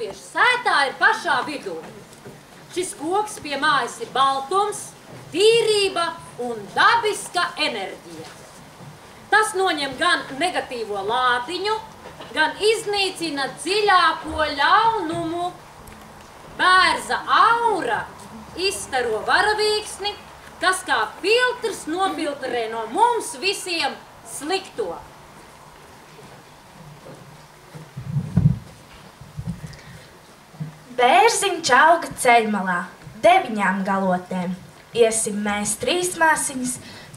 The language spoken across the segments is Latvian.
latviešu sētā ir pašā vidū. Šis koks pie mājas ir baltums, tīrība un dabiska enerģija. Tas noņem gan negatīvo lādiņu, gan iznīcina dziļāko ļaunumu. Bērza aura izstaro varavīksni, kas kā filtrs nofiltrē no mums visiem slikto. Bērziņš auga ceļmalā, 9 galotnēm. Iesim mēs 3 māsiņas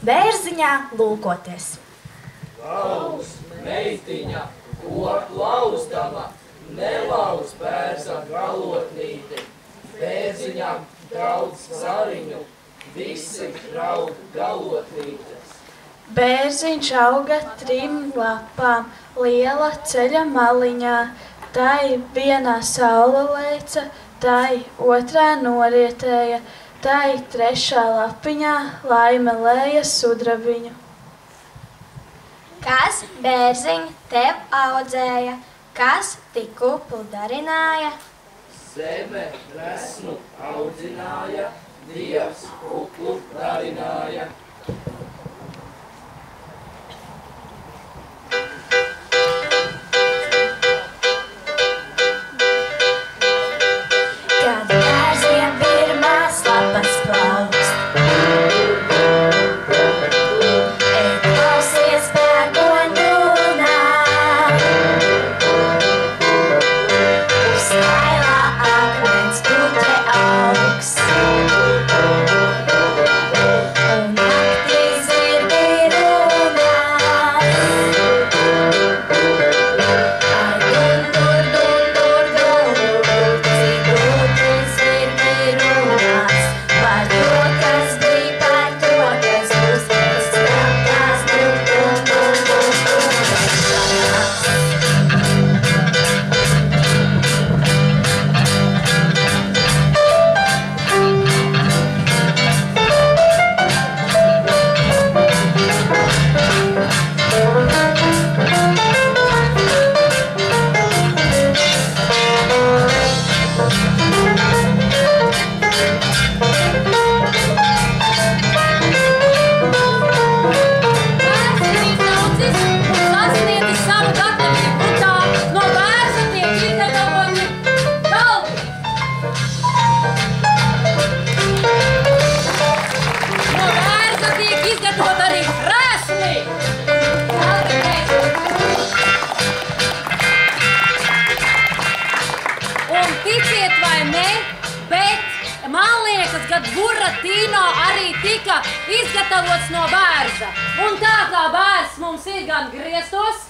bērziņā lūkoties. Lauz, meitiņa, koku lauzdama, nelauz bērza galotnīti. Bērziņām draudz cariņu, visi draud galotnītes. Bērziņš auga 3 lapām, liela ceļa maliņā. Tai vienā saule leica, tai otrā norietēja, tai 3. lapiņā laime lēja sudrabiņu. Kas, bērziņ, tev audzēja, kas tik kuplu darināja? Zeme resnu audzināja, Dievs kuplu darināja. Kad bērziem pirmās lapas plaukst, ej klausies pērkoņu runā. Uz kailā akmens puķe augs, un naktī zirgi runās. Ai dundur, dundur, dundur, cik gudri zirgi runās. Par to, kas bija, par to, kas būs, kas skaptās, dundur, dundur, dundur. Buratino arī tika izgatavots no bērza. Un tā kā bērzs mums ir gan griestos,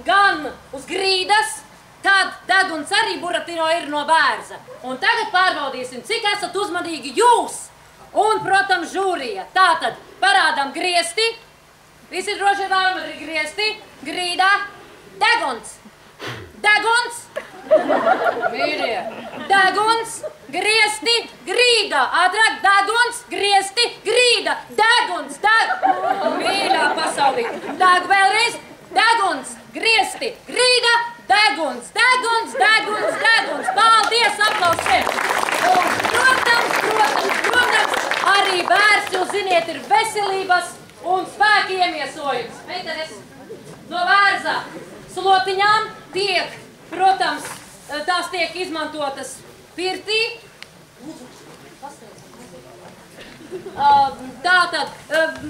gan uz grīdas, tad deguns arī Buratino ir no bērza. Un tagad pārbaudīsim, cik esat uzmanīgi jūs un, protams, žūrija. Tātad parādām griesti. Visi droši vēlam arī griesti. Grīdā. Deguns. Deguns. Mīļie. Deguns. Griesti, grīda, ātrāk, deguns, griesti, grīda, deguns, mīļā pasaulī, vēlreiz, deguns, griesti, grīda, deguns, deguns, deguns, deguns, paldies, aplausiem! Un, protams, arī bērns, jūs ziniet, ir veselības un spēki iemiesojums. Meitenes, no bērza slotiņām tiek, protams, tās tiek izmantotas pirtī. Tātad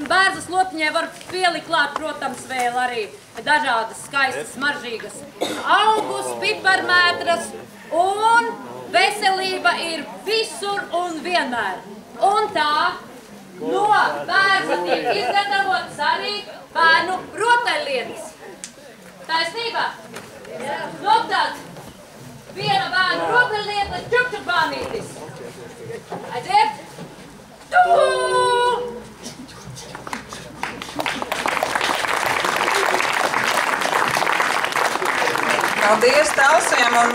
bērza slotiņai var pielikt klāt, protams, vēl arī dažādas skaistas, smaržīgas augus, piparmētras, un veselība ir visur un vienmēr. Un tā no bērza tiek izgatavotas arī bērnu rotaļlietas. Taisnība? Nu tad viena bērnu rotaļlieta, čukčukbānītis. Aiziet! Paldies Talsiem un